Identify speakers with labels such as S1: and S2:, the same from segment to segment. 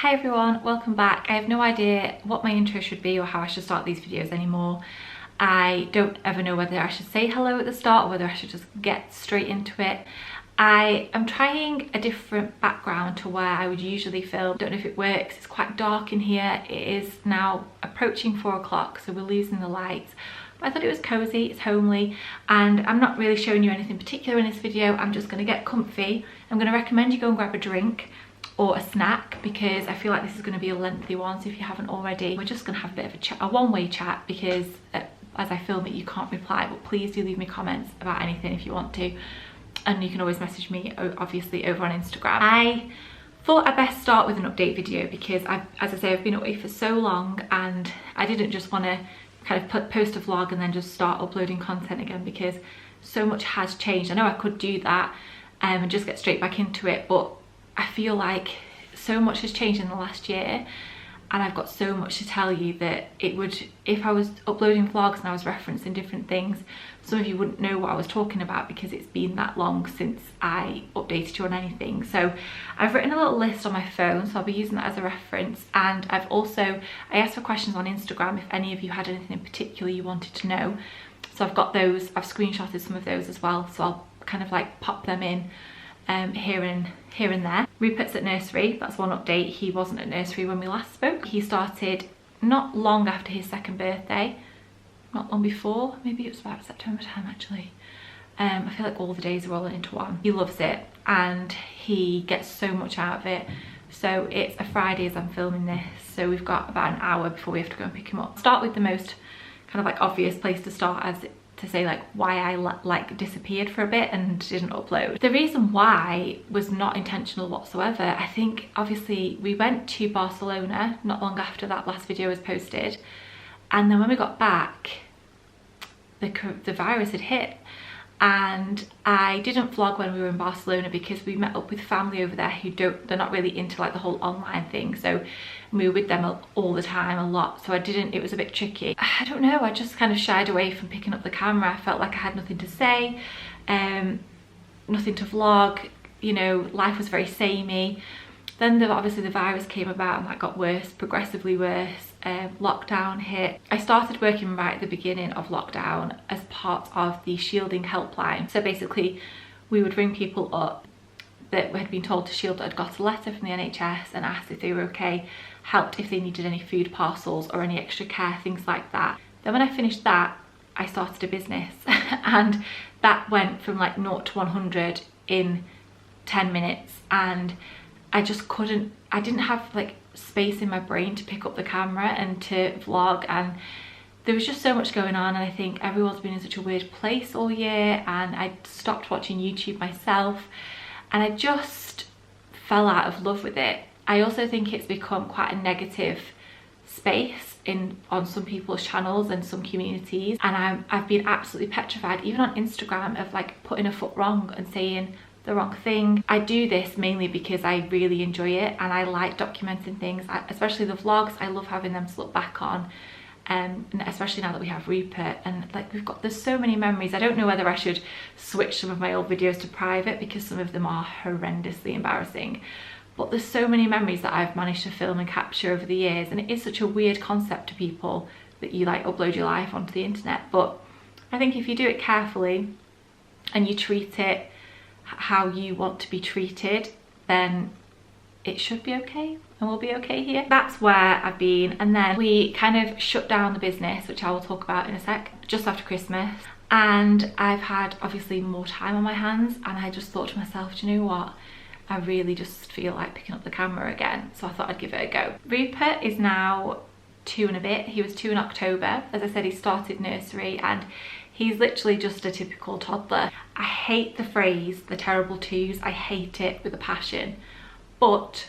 S1: Hi everyone, welcome back. I have no idea what my intro should be or how I should start these videos anymore. I don't ever know whether I should say hello at the start or whether I should just get straight into it. I am trying a different background to where I would usually film. Don't know if it works. It's quite dark in here. It is now approaching 4 o'clock, so we're losing the lights. But I thought it was cozy, it's homely, and I'm not really showing you anything particular in this video. I'm just going to get comfy. I'm going to recommend you go and grab a drink or a snack because I feel like this is going to be a lengthy one, so if you haven't already, we're just going to have a bit of a chat, a one-way chat, because as I film it you can't reply, but please do leave me comments about anything if you want to, and you can always message me obviously over on Instagram. I thought I'd best start with an update video because as I say, I've been away for so long and I didn't just want to kind of post a vlog and then just start uploading content again because so much has changed. I know I could do that and just get straight back into it, but I feel like so much has changed in the last year and I've got so much to tell you that it would, if I was uploading vlogs and I was referencing different things, some of you wouldn't know what I was talking about because it's been that long since I updated you on anything. So I've written a little list on my phone, so I'll be using that as a reference, and I asked for questions on Instagram if any of you had anything in particular you wanted to know. So I've got those, I've screenshotted some of those as well, so I'll kind of like pop them in here and there. Rupert's at nursery, that's one update. He wasn't at nursery when we last spoke. He started not long after his second birthday, not long before, maybe it was about September time actually. I feel like all the days are rolling into one. He loves it and he gets so much out of it. So it's a Friday as I'm filming this, so we've got about an hour before we have to go and pick him up. Start with the most kind of like obvious place to start, as to say like why I like disappeared for a bit and didn't upload. The reason why was not intentional whatsoever. I think obviously we went to Barcelona not long after that last video was posted, and then when we got back the virus had hit, and I didn't vlog when we were in Barcelona because we met up with family over there who they're not really into like the whole online thing, so we were with them all the time, a lot, so it was a bit tricky. I don't know, I just kind of shied away from picking up the camera. I felt like I had nothing to say, nothing to vlog, you know, life was very samey. Then obviously the virus came about and that got worse, progressively worse. Lockdown hit. I started working right at the beginning of lockdown as part of the shielding helpline. So basically we would ring people up that had been told to shield, that had got a letter from the NHS and asked if they were okay, helped if they needed any food parcels or any extra care, things like that. Then when I finished that, I started a business and that went from like 0 to 100 in 10 minutes, and I just couldn't, I didn't have like space in my brain to pick up the camera and to vlog, and there was just so much going on, and I think everyone's been in such a weird place all year, and I stopped watching YouTube myself and I just fell out of love with it. I also think it's become quite a negative space on some people's channels and some communities, and I've been absolutely petrified, even on Instagram, of like putting a foot wrong and saying the wrong thing. I do this mainly because I really enjoy it and I like documenting things, especially the vlogs. I love having them to look back on, and especially now that we have Rupert, and like there's so many memories. I don't know whether I should switch some of my old videos to private because some of them are horrendously embarrassing, but there's so many memories that I've managed to film and capture over the years, and it is such a weird concept to people that you like upload your life onto the internet. But I think if you do it carefully and you treat it how you want to be treated, then it should be okay and we'll be okay here. That's where I've been. And then we kind of shut down the business, which I will talk about in a sec, just after Christmas, and I've had obviously more time on my hands, and I just thought to myself, do you know what, I really just feel like picking up the camera again, so I thought I'd give it a go. Rupert is now 2 and a bit. He was 2 in October. As I said, he started nursery and he's literally just a typical toddler. I hate the phrase, the terrible twos. I hate it with a passion, but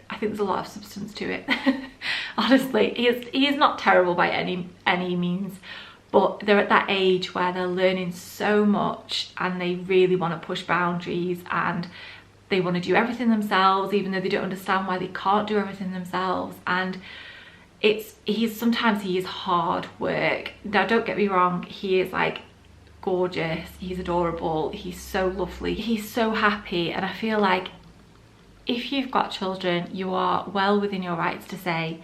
S1: I think there's a lot of substance to it. Honestly, he is not terrible by any means, but they're at that age where they're learning so much and they really want to push boundaries and they want to do everything themselves, even though they don't understand why they can't do everything themselves. And sometimes he is hard work. Now don't get me wrong, he is like gorgeous, he's adorable, he's so lovely, he's so happy, and I feel like if you've got children, you are well within your rights to say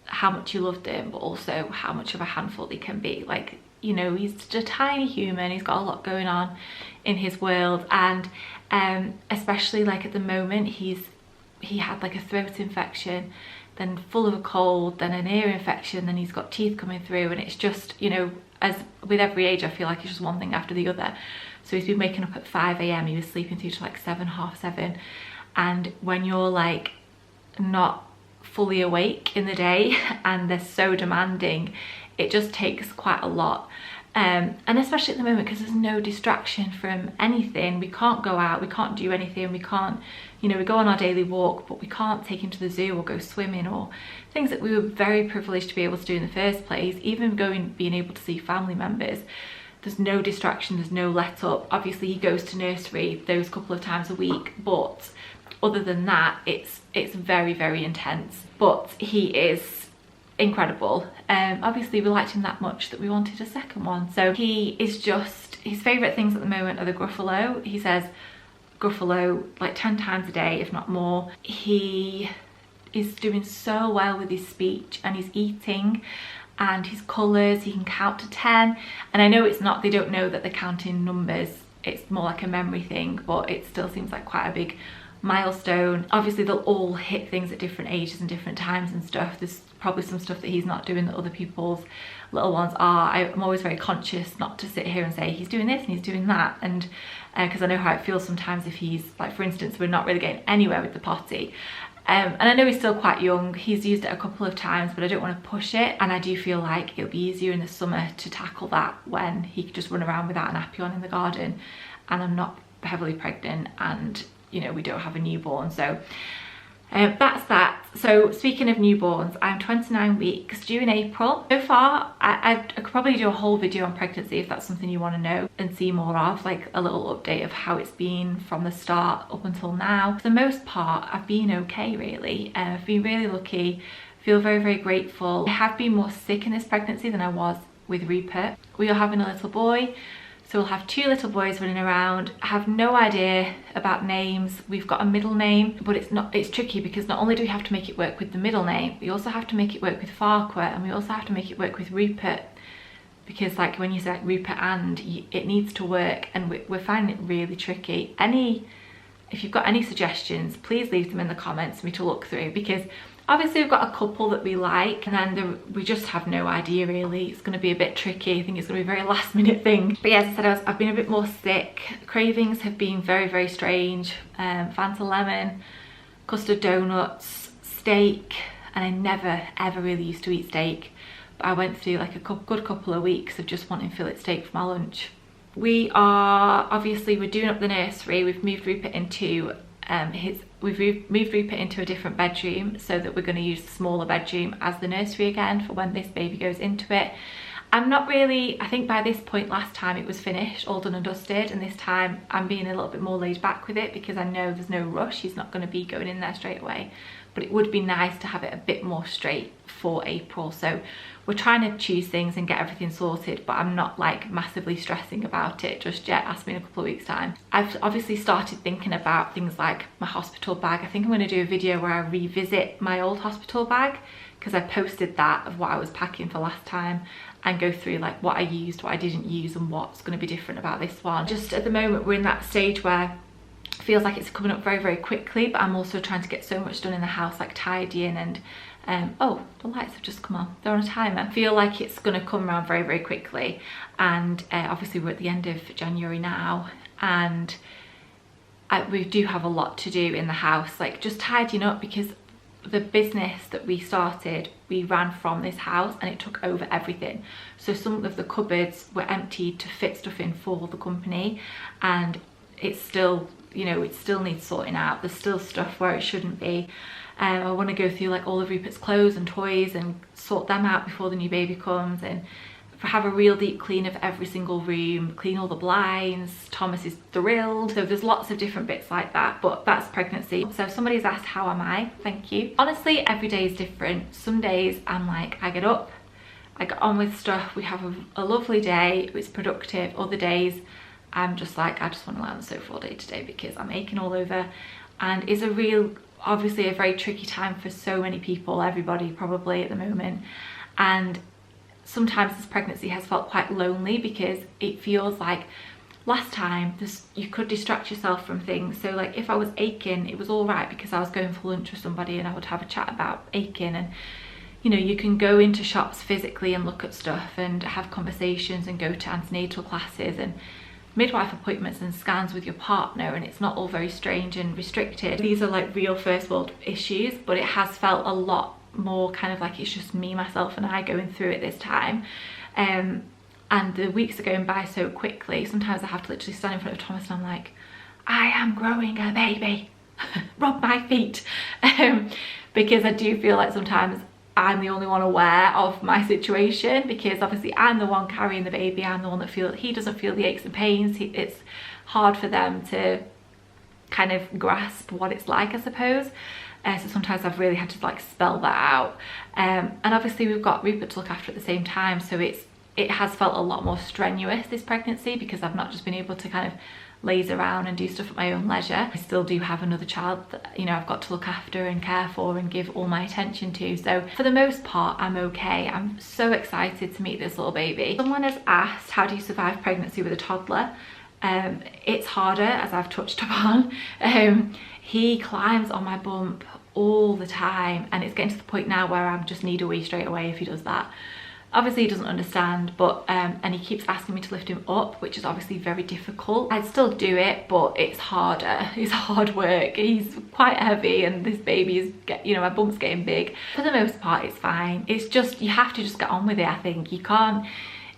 S1: how much you love them, but also how much of a handful they can be. Like, you know, he's just a tiny human, he's got a lot going on in his world, and especially like at the moment he had like a throat infection, then full of a cold, then an ear infection, then he's got teeth coming through, and it's just, you know, as with every age, I feel like it's just one thing after the other. So he's been waking up at 5 AM, he was sleeping through to like 7, half 7, and when you're like not fully awake in the day and they're so demanding, it just takes quite a lot. And especially at the moment, because there's no distraction from anything. We can't go out, we can't do anything, we can't, you know, we go on our daily walk, but we can't take him to the zoo or go swimming, or things that we were very privileged to be able to do in the first place. Even being able to see family members, there's no distraction, there's no let up. Obviously he goes to nursery those couple of times a week, but other than that, it's very, very intense. But he is incredible. Obviously we liked him that much that we wanted a second one. So he is just, his favourite things at the moment are the Gruffalo. He says Gruffalo like 10 times a day, if not more. He is doing so well with his speech and his eating and his colours. He can count to 10, and I know it's not, they don't know that they're counting numbers, it's more like a memory thing, but it still seems like quite a big milestone. Obviously they'll all hit things at different ages and different times and stuff. There's probably some stuff that he's not doing that other people's little ones are. I'm always very conscious not to sit here and say he's doing this and he's doing that, and because I know how it feels sometimes if he's like, for instance, we're not really getting anywhere with the potty, and I know he's still quite young, he's used it a couple of times, but I don't want to push it, and I do feel like it'll be easier in the summer to tackle that when he could just run around without a nappy on in the garden, and I'm not heavily pregnant, and you know, we don't have a newborn. So that's that. So speaking of newborns, I'm 29 weeks, due in April. So far, I could probably do a whole video on pregnancy if that's something you want to know and see more of, like a little update of how it's been from the start up until now. For the most part, I've been okay really. I've been really lucky, feel very, very grateful. I have been more sick in this pregnancy than I was with Rupert. We are having a little boy. So we'll have 2 little boys running around. I have no idea about names. We've got a middle name, but it's tricky because not only do we have to make it work with the middle name, we also have to make it work with Farquhar, and we also have to make it work with Rupert, because like when you say like Rupert and, it needs to work, and we're finding it really tricky. If you've got any suggestions, please leave them in the comments for me to look through, because obviously we've got a couple that we like, and then we just have no idea really. It's going to be a bit tricky. I think it's going to be a very last minute thing. But yeah, as I said, I've been a bit more sick. Cravings have been very, very strange. Fanta lemon, custard donuts, steak, and I never ever really used to eat steak. But I went through like a good couple of weeks of just wanting fillet steak for my lunch. We're doing up the nursery. We've moved Rupert into moved Rupert into a different bedroom, so that we're going to use the smaller bedroom as the nursery again for when this baby goes into it. I'm not really, I think by this point last time it was finished, all done and dusted, and this time I'm being a little bit more laid back with it because I know there's no rush. He's not going to be going in there straight away, but it would be nice to have it a bit more straight for April. So we're trying to choose things and get everything sorted, but I'm not like massively stressing about it just yet. Ask me in a couple of weeks time. I've obviously started thinking about things like my hospital bag. I think I'm going to do a video where I revisit my old hospital bag, because I posted that of what I was packing for last time, and go through like what I used, what I didn't use, and what's going to be different about this one. Just at the moment we're in that stage where it feels like it's coming up very, very quickly, but I'm also trying to get so much done in the house, like tidying and oh, the lights have just come on, they're on a timer. I feel like it's going to come around very, very quickly, and obviously we're at the end of January now, and we do have a lot to do in the house, like just tidying up, because the business that we started, we ran from this house and it took over everything. So some of the cupboards were emptied to fit stuff in for the company, and it's still, you know, it still needs sorting out. There's still stuff where it shouldn't be. I want to go through like all of Rupert's clothes and toys and sort them out before the new baby comes, and have a real deep clean of every single room, clean all the blinds. Thomas is thrilled. So there's lots of different bits like that, but that's pregnancy. So somebody's asked, how am I? Thank you. Honestly, every day is different. Some days I'm like, I get up, I get on with stuff, we have a lovely day, it's productive. Other days I'm just like, I just want to lie on the sofa all day today because I'm aching all over. and is obviously a very tricky time for so many people, everybody probably at the moment. And sometimes this pregnancy has felt quite lonely because it feels like last time you could distract yourself from things. So like if I was aching, it was all right because I was going for lunch with somebody and I would have a chat about aching, and you know, you can go into shops physically and look at stuff and have conversations and go to antenatal classes and midwife appointments and scans with your partner, and it's not all very strange and restricted. These are like real first world issues, but it has felt a lot more kind of like it's just me, myself and I going through it this time. And the weeks are going by so quickly. Sometimes I have to literally stand in front of Thomas and I'm like, I am growing a baby. Rub my feet. Because I do feel like sometimes I'm the only one aware of my situation, because obviously I'm the one carrying the baby. I'm the one that he doesn't feel the aches and pains. It's hard for them to kind of grasp what it's like, I suppose. So sometimes I've really had to like spell that out. And obviously we've got Rupert to look after at the same time. So it has felt a lot more strenuous, this pregnancy, because I've not just been able to kind of laze around and do stuff at my own leisure. I still do have another child that, you know, I've got to look after and care for and give all my attention to. So for the most part, I'm okay. I'm so excited to meet this little baby. Someone has asked, how do you survive pregnancy with a toddler? It's harder, as I've touched upon. He climbs on my bump all the time, and it's getting to the point now where I just need a wee straight away if he does that. Obviously he doesn't understand, but and he keeps asking me to lift him up, which is obviously very difficult. I'd still do it, but it's harder. It's hard work. He's quite heavy and this baby is, you know, my bump's getting big. For the most part, it's fine. It's just, you have to just get on with it, I think. You can't,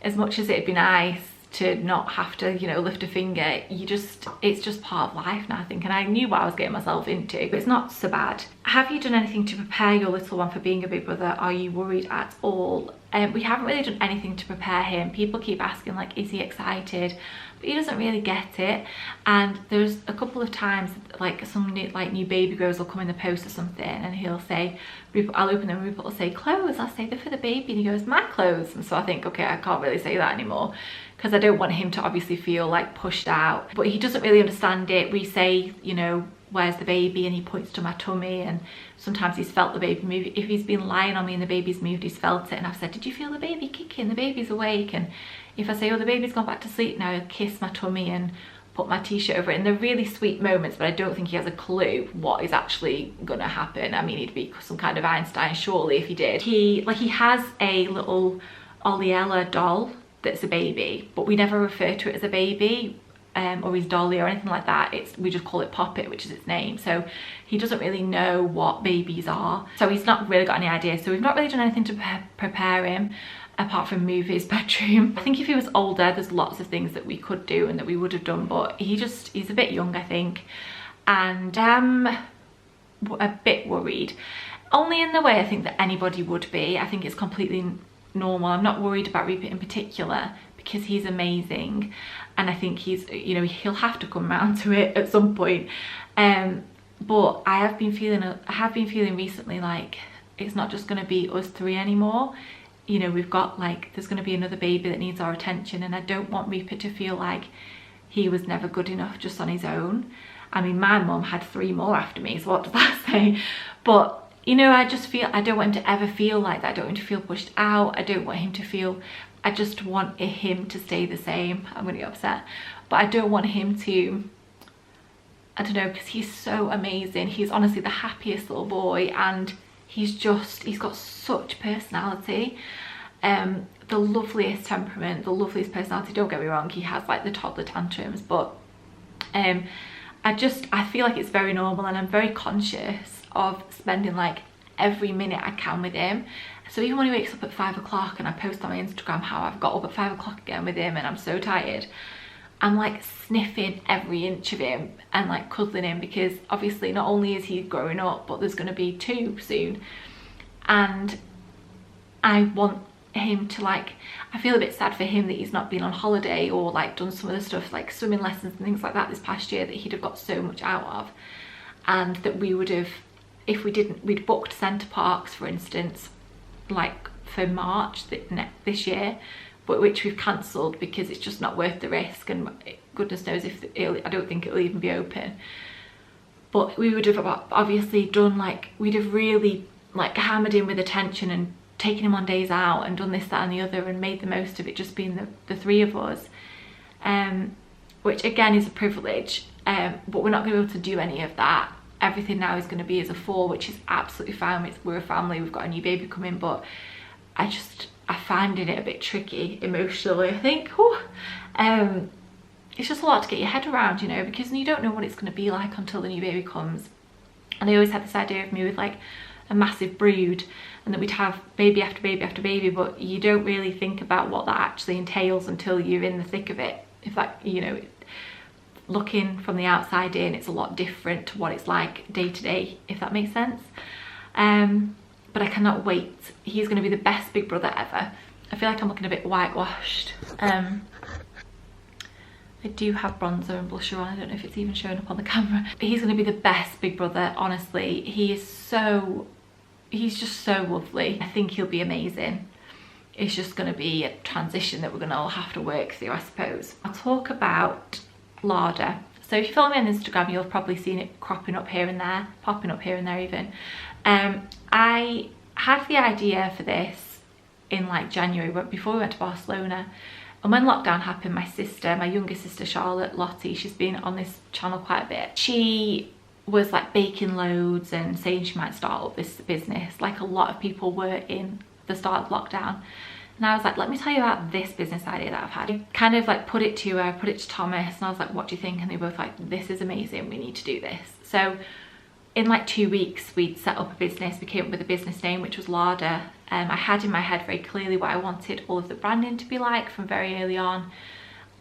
S1: as much as it'd be nice to not have to, you know, lift a finger, it's just part of life now, I think, and I knew what I was getting myself into, but it's not so bad. Have you done anything to prepare your little one for being a big brother? Are you worried at all? We haven't really done anything to prepare him. People keep asking, like, is he excited? But he doesn't really get it. And there's a couple of times, like, some new baby grows will come in the post or something, and he'll say, I'll open them and Rupert will say, clothes. I'll say, they're for the baby. And he goes, my clothes. And so I think, okay, I can't really say that anymore, because I don't want him to obviously feel like pushed out. But he doesn't really understand it. We say, you know, where's the baby? And he points to my tummy, and sometimes he's felt the baby move. If he's been lying on me and the baby's moved, he's felt it. And I've said, did you feel the baby kicking? The baby's awake. And if I say, oh, the baby's gone back to sleep now, he'll kiss my tummy and put my t-shirt over it. And they're really sweet moments, but I don't think he has a clue what is actually gonna happen. I mean, he'd be some kind of Einstein surely if he did. He has a little Oliella doll that's a baby, but we never refer to it as a baby or his dolly or anything like that. We just call it Poppet, which is its name. So he doesn't really know what babies are, so he's not really got any idea. So we've not really done anything to prepare him apart from move his bedroom. I think if he was older, there's lots of things that we could do and that we would have done, but he's a bit young, I think, and a bit worried, only in the way I think that anybody would be. I think it's completely normal. I'm not worried about Rupert in particular because he's amazing, and I think he's, you know, he'll have to come around to it at some point. But I have been feeling recently like it's not just going to be us three anymore. You know, we've got, like, there's going to be another baby that needs our attention, and I don't want Rupert to feel like he was never good enough just on his own. I mean, my mum had 3 more after me, so what does that say? But you know, I don't want him to ever feel like that. I don't want him to feel pushed out. I don't want him to feel, I just want him to stay the same. I'm gonna get upset, but I don't want him to, I don't know, because he's so amazing. He's honestly the happiest little boy, and he's got such personality, the loveliest temperament, the loveliest personality. Don't get me wrong, he has like the toddler tantrums, but I feel like it's very normal, and I'm very conscious of spending like every minute I can with him. So even when he wakes up at 5 o'clock and I post on my Instagram how I've got up at 5 o'clock again with him and I'm so tired, I'm like sniffing every inch of him and like cuddling him, because obviously not only is he growing up, but there's going to be 2 soon, and I want him to, like, I feel a bit sad for him that he's not been on holiday or like done some of the stuff like swimming lessons and things like that this past year that he'd have got so much out of, and that we would have, if we'd booked centre parks, for instance, like for March this year, but which we've cancelled because it's just not worth the risk, and goodness knows if I don't think it'll even be open. but we would have obviously done like, we'd have really like hammered in with attention and taken him on days out and done this, that and the other, and made the most of it just being the three of us, which again is a privilege, but we're not going to be able to do any of that. Everything now is going to be as a four, which is absolutely fine. We're a family, we've got a new baby coming, but I finding it a bit tricky emotionally, I think. It's just a lot to get your head around, you know, because you don't know what it's going to be like until the new baby comes. And I always had this idea of me with like a massive brood, and that we'd have baby after baby after baby, but you don't really think about what that actually entails until you're in the thick of it. If that, you know, looking from the outside in, it's a lot different to what it's like day to day, if that makes sense. But I cannot wait. He's going to be the best big brother ever. I feel like I'm looking a bit whitewashed. I do have bronzer and blusher on. I don't know if it's even showing up on the camera. But he's going to be the best big brother, honestly. He's just so lovely. I think he'll be amazing. It's just going to be a transition that we're going to all have to work through, I suppose. I'll talk about Larder. So if you follow me on Instagram, you'll have probably seen it cropping up here and there, popping up here and there even. I had the idea for this in like January, before we went to Barcelona. And when lockdown happened, my sister, my younger sister Charlotte, Lottie, she's been on this channel quite a bit. She was like baking loads and saying she might start up this business, like a lot of people were in the start of lockdown. And I was like, let me tell you about this business idea that I've had. I kind of like put it to her, put it to Thomas, and I was like, what do you think? And they were both like, this is amazing, we need to do this. So in like 2 weeks, we'd set up a business. We came up with a business name, which was Larder. I had in my head very clearly what I wanted all of the branding to be like from very early on.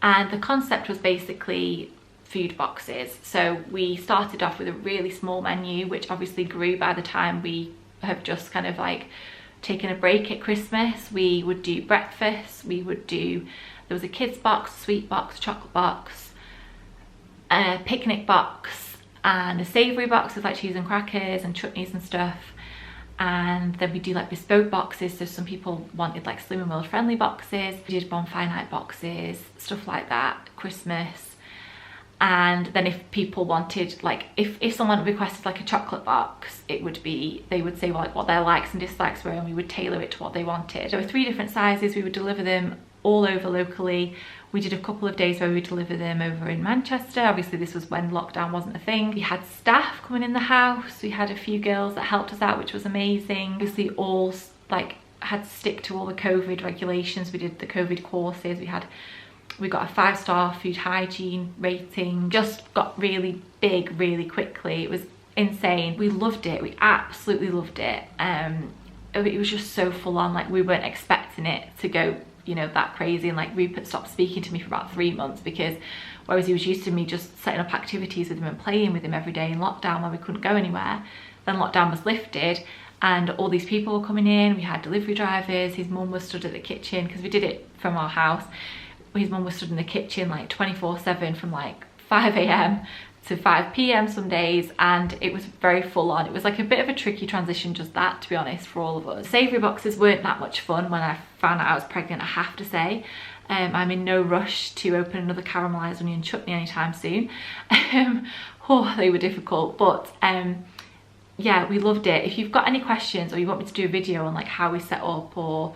S1: And the concept was basically food boxes. So we started off with a really small menu, which obviously grew by the time we have just kind of like taken a break at Christmas. We would do breakfast, there was a kids box, sweet box, chocolate box, a picnic box, and a savoury box with like cheese and crackers and chutneys and stuff. And then we do like bespoke boxes, so some people wanted like Slim and World friendly boxes. We did bonfire night boxes, stuff like that, Christmas. And then if people wanted, like if someone requested like a chocolate box, it would be, they would say like what their likes and dislikes were, and we would tailor it to what they wanted. There were 3 different sizes. We would deliver them all over locally. We did a couple of days where we would deliver them over in Manchester. Obviously this was when lockdown wasn't a thing. We had staff coming in the house. We had a few girls that helped us out, which was amazing. Obviously all like had to stick to all the COVID regulations. We did the COVID courses. We got a 5-star food hygiene rating. Just got really big really quickly. It was insane. We loved it. We absolutely loved it. It was just so full on. Like we weren't expecting it to go, you know, that crazy. And like Rupert stopped speaking to me for about 3 months, because whereas he was used to me just setting up activities with him and playing with him every day in lockdown when we couldn't go anywhere, then lockdown was lifted and all these people were coming in. We had delivery drivers. His mum was stood at the kitchen, because we did it from our house. His mum was stood in the kitchen like 24/7 from like 5 AM to 5 PM some days, and it was very full on. It was like a bit of a tricky transition, just that, to be honest, for all of us. Savoury boxes weren't that much fun when I found out I was pregnant, I have to say. I'm in no rush to open another caramelised onion chutney anytime soon. They were difficult, but yeah, we loved it. If you've got any questions or you want me to do a video on like how we set up or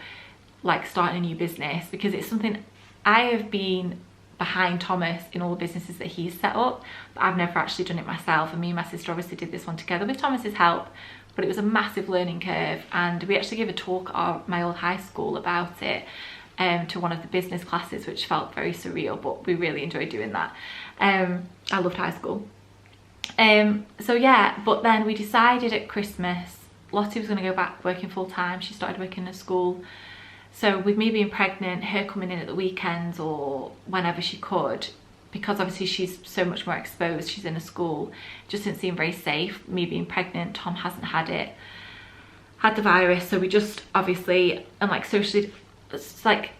S1: like starting a new business, because it's something I have been behind Thomas in all the businesses that he's set up, but I've never actually done it myself. And me and my sister obviously did this one together with Thomas's help, but it was a massive learning curve. And we actually gave a talk at my old high school about it to one of the business classes, which felt very surreal, but we really enjoyed doing that. I loved high school. So yeah, but then we decided at Christmas, Lottie was going to go back working full time. She started working in a school. So with me being pregnant, her coming in at the weekends or whenever she could, because obviously she's so much more exposed, she's in a school, just didn't seem very safe. Me being pregnant, Tom hasn't had the virus, so we just obviously, and like socially, it's like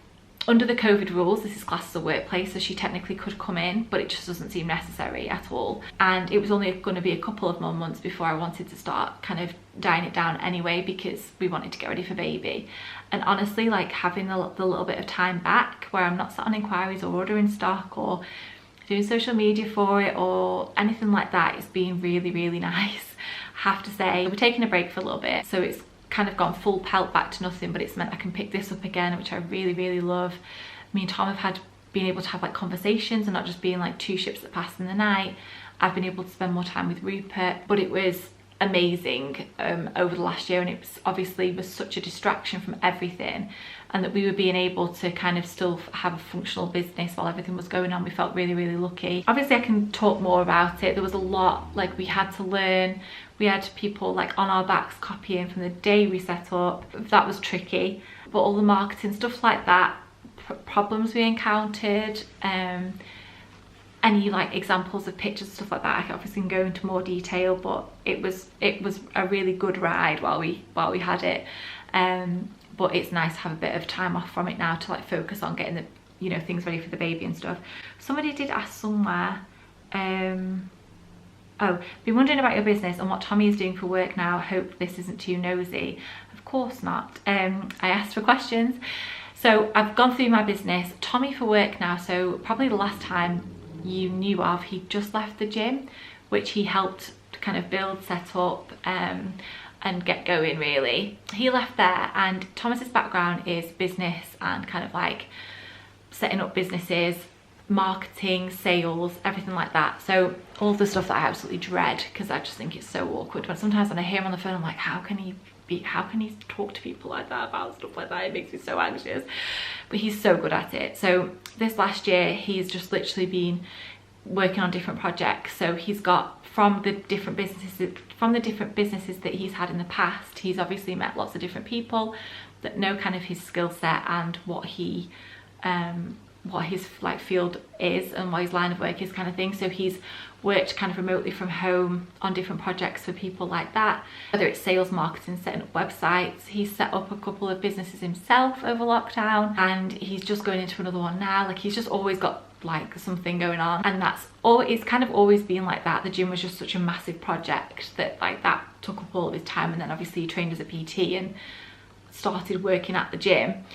S1: under the COVID rules, this is classed as a workplace, so she technically could come in, but it just doesn't seem necessary at all. And it was only going to be a couple of more months before I wanted to start kind of dying it down anyway, because we wanted to get ready for baby. And honestly, like having the little bit of time back where I'm not sat on inquiries or ordering stock or doing social media for it or anything like that. It's been really, really nice, I have to say. We're taking a break for a little bit, so it's kind of gone full pelt back to nothing, but it's meant I can pick this up again, which I really, really love. Me and Tom have been able to have like conversations and not just being like two ships that pass in the night. I've been able to spend more time with Rupert, but it was amazing over the last year, and it was obviously was such a distraction from everything, and that we were being able to kind of still have a functional business while everything was going on. We felt really, really lucky. Obviously I can talk more about it. There was a lot, like we had to learn. We had people like on our backs copying from the day we set up. That was tricky, but all the marketing stuff like that, problems we encountered, any like examples of pictures, stuff like that, I obviously can go into more detail, but it was a really good ride while we had it. But it's nice to have a bit of time off from it now to like focus on getting the, you know, things ready for the baby and stuff. Somebody did ask somewhere, oh, been wondering about your business and what Tommy is doing for work now. Hope this isn't too nosy. Of course not. I asked for questions. So I've gone through my business. Tommy for work now, so probably the last time you knew of, he just left the gym, which he helped to kind of build, set up, and get going really. He left there, and Thomas's background is business and kind of like setting up businesses, marketing, sales, everything like that. So all the stuff that I absolutely dread, because I just think it's so awkward. When sometimes when I hear him on the phone, I'm like, how can he talk to people like that about stuff like that? It makes me so anxious. But he's so good at it. So this last year he's just literally been working on different projects. So he's got from the different businesses that he's had in the past, he's obviously met lots of different people that know kind of his skill set and what his like field is and what his line of work is, kind of thing. So he's worked kind of remotely from home on different projects for people like that, whether it's sales, marketing, setting up websites. He's set up a couple of businesses himself over lockdown, and he's just going into another one now. Like he's just always got like something going on, and that's all. It's kind of always been like that. The gym was just such a massive project that like that took up all of his time, and then obviously he trained as a PT and started working at the gym,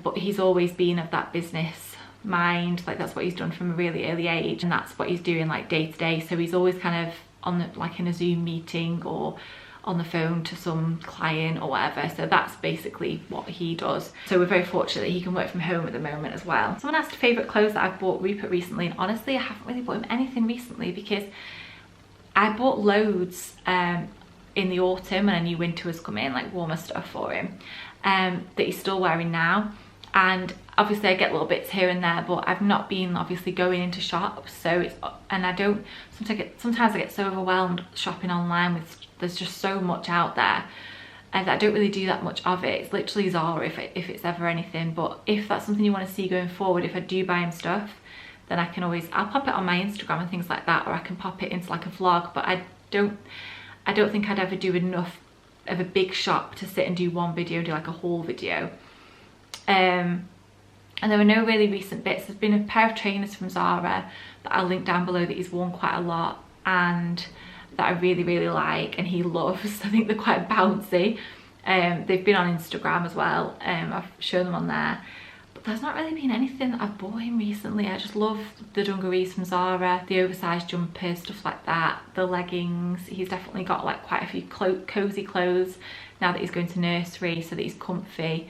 S1: but he's always been of that business mind. Like that's what he's done from a really early age, and that's what he's doing like day to day. So he's always kind of on the, like in a Zoom meeting or on the phone to some client or whatever. So that's basically what he does. So we're very fortunate that he can work from home at the moment as well. Someone asked favourite clothes that I've bought Rupert recently, and honestly I haven't really bought him anything recently because I bought loads in the autumn when I knew winter was coming, like warmer stuff for him, that he's still wearing now. And obviously I get little bits here and there, but I've not been obviously going into shops. So it's, and I don't, sometimes I get so overwhelmed shopping online with, there's just so much out there, and I don't really do that much of it. It's literally Zara if it's ever anything. But if that's something you want to see going forward, if I do buy him stuff, then I can always, I'll pop it on my Instagram and things like that, or I can pop it into like a vlog. But I don't think I'd ever do enough of a big shop to sit and do one video, do like a haul video. And there were no really recent bits. There's been a pair of trainers from Zara that I'll link down below that he's worn quite a lot and that I really, really like and he loves. I think they're quite bouncy. They've been on Instagram as well. I've shown them on there. But there's not really been anything that I've bought him recently. I just love the dungarees from Zara, the oversized jumpers, stuff like that, the leggings. He's definitely got like quite a few cozy clothes now that he's going to nursery, so that he's comfy.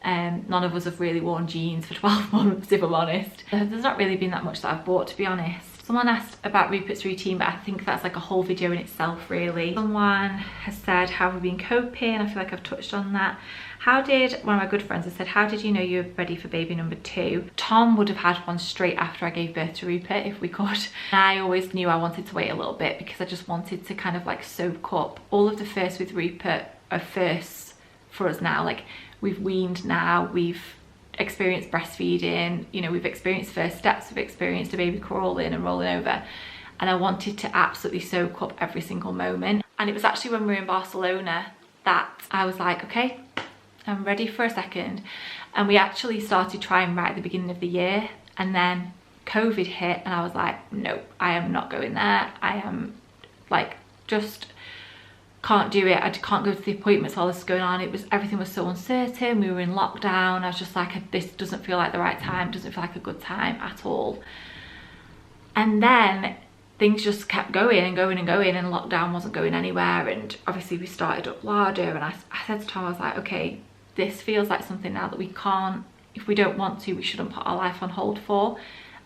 S1: None of us have really worn jeans for 12 months, if I'm honest. There's not really been that much that I've bought, to be honest. Someone asked about Rupert's routine, but I think that's like a whole video in itself, really. Someone has said, how have we been coping? I feel like I've touched on that. One of my good friends has said, how did you know you were ready for baby number 2? Tom would have had one straight after I gave birth to Rupert, if we could. And I always knew I wanted to wait a little bit because I just wanted to kind of like soak up. All of the firsts with Rupert are firsts for us now. Like, we've weaned now, we've experienced breastfeeding, you know, we've experienced first steps, we've experienced a baby crawling and rolling over, and I wanted to absolutely soak up every single moment. And it was actually when we were in Barcelona that I was like, okay, I'm ready for a second. And we actually started trying right at the beginning of the year, and then COVID hit and I was like, no, I am not going there. I am like, just can't do it. I can't go to the appointments while this is going on. Everything was so uncertain. We were in lockdown. I was just like, this doesn't feel like the right time, doesn't feel like a good time at all. And then things just kept going and going and going, and lockdown wasn't going anywhere. And obviously we started up Larder, and I said to Tom, I was like, okay, this feels like something now that we can't, if we don't want to, we shouldn't put our life on hold for.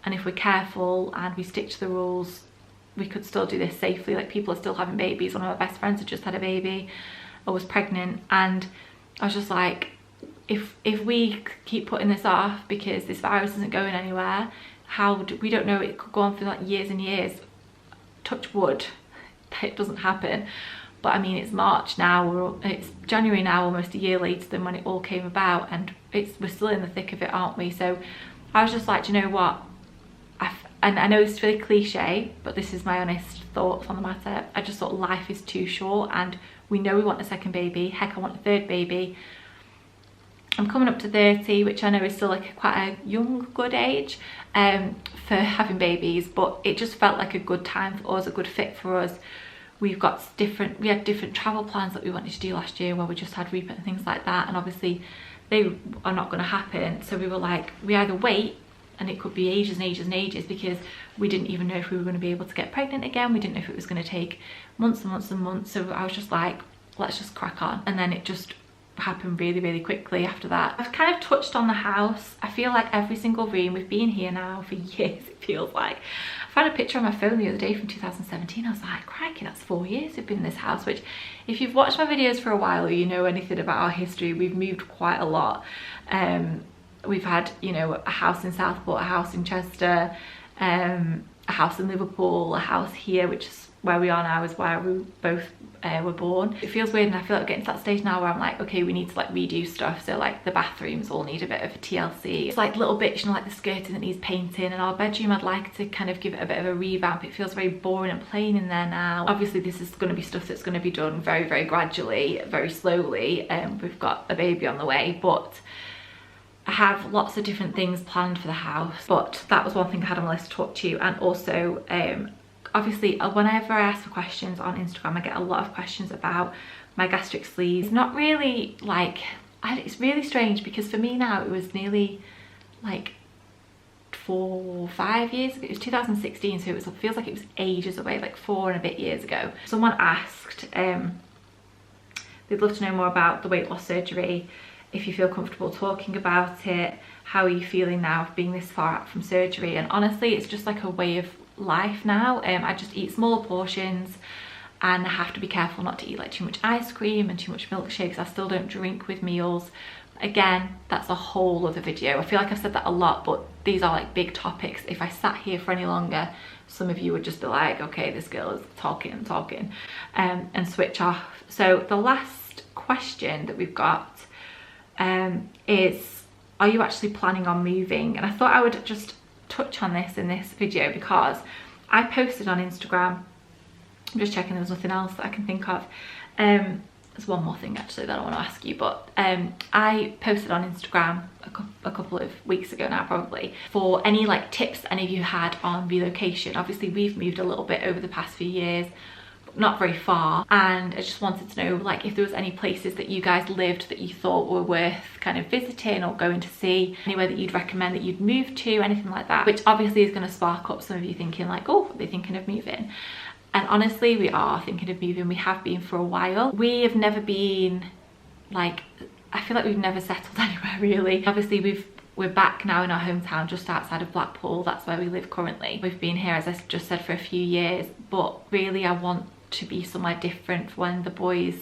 S1: And if we're careful and we stick to the rules, we could still do this safely. Like, people are still having babies. One of my best friends had just had a baby or was pregnant, and I was just like, if we keep putting this off because this virus isn't going anywhere, we don't know, it could go on for like years and years. Touch wood it doesn't happen, but I mean, it's March now, it's January now, almost a year later than when it all came about, and we're still in the thick of it, aren't we? So I was just like, do you know what, and I know it's really cliche, but this is my honest thoughts on the matter. I just thought life is too short, and we know we want a second baby. Heck, I want a third baby. I'm coming up to 30, which I know is still like quite a young, good age for having babies, but it just felt like a good time for us, a good fit for us. We had different travel plans that we wanted to do last year, where we just had Rupert and things like that, and obviously they are not going to happen. So we were like, we either wait, and it could be ages and ages and ages, because we didn't even know if we were going to be able to get pregnant again. We didn't know if it was going to take months and months and months. So I was just like, let's just crack on. And then it just happened really, really quickly after that. I've kind of touched on the house. I feel like every single room, we've been here now for years, it feels like. I found a picture on my phone the other day from 2017. I was like, crikey, that's 4 years we've been in this house, which if you've watched my videos for a while, or you know anything about our history, we've moved quite a lot. We've had, you know, a house in Southport, a house in Chester, a house in Liverpool, a house here, which is where we are now, is where we both were born. It feels weird, and I feel like we're getting to that stage now where I'm like, okay, we need to like redo stuff. So like the bathrooms all need a bit of a TLC. It's like little bits, you know, like the skirting that needs painting, and our bedroom, I'd like to kind of give it a bit of a revamp. It feels very boring and plain in there now. Obviously this is going to be stuff that's going to be done very, very gradually, very slowly. We've got a baby on the way, but I have lots of different things planned for the house. But that was one thing I had on my list to talk to you. And also obviously whenever I ask for questions on Instagram, I get a lot of questions about my gastric sleeve. It's not really like, it's really strange, because for me now, it was nearly like 4 or 5 years ago. It was 2016, so it feels like it was ages away, like 4 and a bit years ago. Someone asked, they'd love to know more about the weight loss surgery, if you feel comfortable talking about it, how are you feeling now being this far out from surgery? And honestly, it's just like a way of life now. I just eat smaller portions, and I have to be careful not to eat like too much ice cream and too much milkshakes. I still don't drink with meals. Again, that's a whole other video. I feel like I've said that a lot, but these are like big topics. If I sat here for any longer, some of you would just be like, okay, this girl is talking and talking, and switch off. So the last question that we've got is, are you actually planning on moving? And I thought I would just touch on this in this video, because I posted on Instagram, I'm just checking there's nothing else that I can think of. There's one more thing actually that I want to ask you, but I posted on Instagram a couple of weeks ago now, probably, for any like tips any of you had on relocation. Obviously we've moved a little bit over the past few years, not very far, and I just wanted to know like if there was any places that you guys lived that you thought were worth kind of visiting or going to see, anywhere that you'd recommend that you'd move to, anything like that, which obviously is going to spark up some of you thinking like, oh, are they thinking of moving? And honestly, we are thinking of moving. We have been for a while. We have never been like, I feel like we've never settled anywhere really. Obviously we're back now in our hometown just outside of Blackpool. That's where we live currently. We've been here, as I just said, for a few years, but really I want to be somewhere different when the boys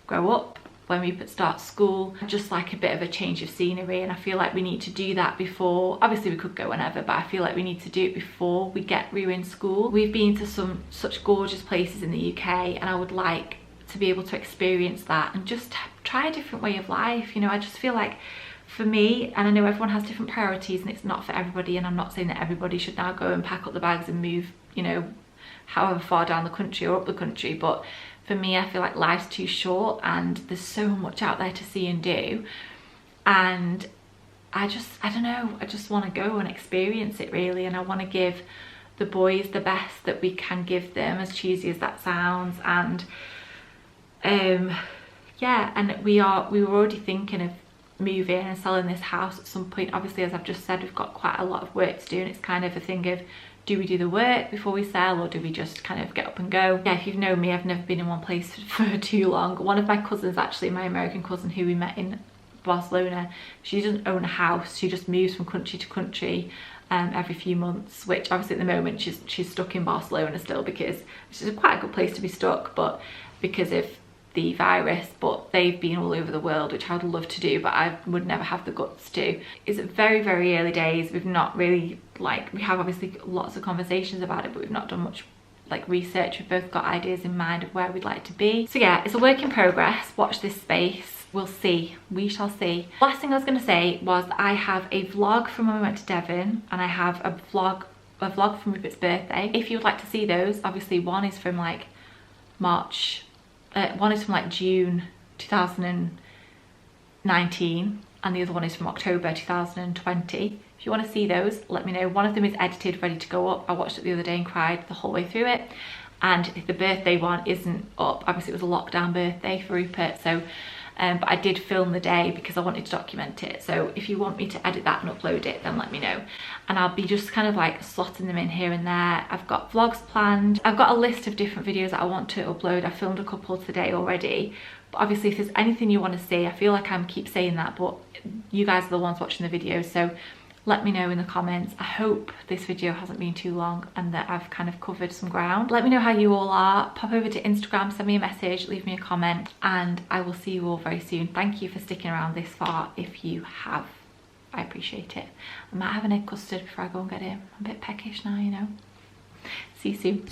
S1: grow up, when we start school. Just like a bit of a change of scenery, and I feel like we need to do that before, obviously we could go whenever, but I feel like we need to do it before we get Rue in school. We've been to some such gorgeous places in the UK, and I would like to be able to experience that and just try a different way of life. You know, I just feel like for me, and I know everyone has different priorities and it's not for everybody, and I'm not saying that everybody should now go and pack up the bags and move, you know, however far down the country or up the country, but for me, I feel like life's too short and there's so much out there to see and do, and I don't know, I just want to go and experience it really, and I want to give the boys the best that we can give them, as cheesy as that sounds. And yeah, and we were already thinking of moving and selling this house at some point. Obviously, as I've just said, we've got quite a lot of work to do, and it's kind of a thing of, Do we do the work before we sell, or do we just kind of get up and go? Yeah, if you've known me, I've never been in one place for too long. One of my cousins, actually, my American cousin who we met in Barcelona, she doesn't own a house. She just moves from country to country every few months, which obviously at the moment she's stuck in Barcelona still, because which is quite a good place to be stuck, but because of the virus. But they've been all over the world, which I would love to do, but I would never have the guts to. It's very, very early days. We've not really, like, we have obviously lots of conversations about it, but we've not done much like research. We've both got ideas in mind of where we'd like to be. So yeah, it's a work in progress. Watch this space. We'll see. We shall see. Last thing I was going to say was I have a vlog from when we went to Devon, and I have a vlog from Rupert's birthday. If you would like to see those, obviously one is from like March, one is from like June 2019, and the other one is from October 2020. If you want to see those, let me know. One of them is edited, ready to go up. I watched it the other day and cried the whole way through it. And the birthday one isn't up. Obviously it was a lockdown birthday for Rupert, so but I did film the day because I wanted to document it. So if you want me to edit that and upload it, then let me know. And I'll be just kind of like slotting them in here and there. I've got vlogs planned. I've got a list of different videos that I want to upload. I filmed a couple today already. But obviously if there's anything you want to see, I feel like I keep saying that, but you guys are the ones watching the videos. So let me know in the comments. I hope this video hasn't been too long and that I've kind of covered some ground. Let me know how you all are. Pop over to Instagram, send me a message, leave me a comment, and I will see you all very soon. Thank you for sticking around this far if you have. I appreciate it. I might have an egg custard before I go and get him. I'm a bit peckish now, you know. See you soon.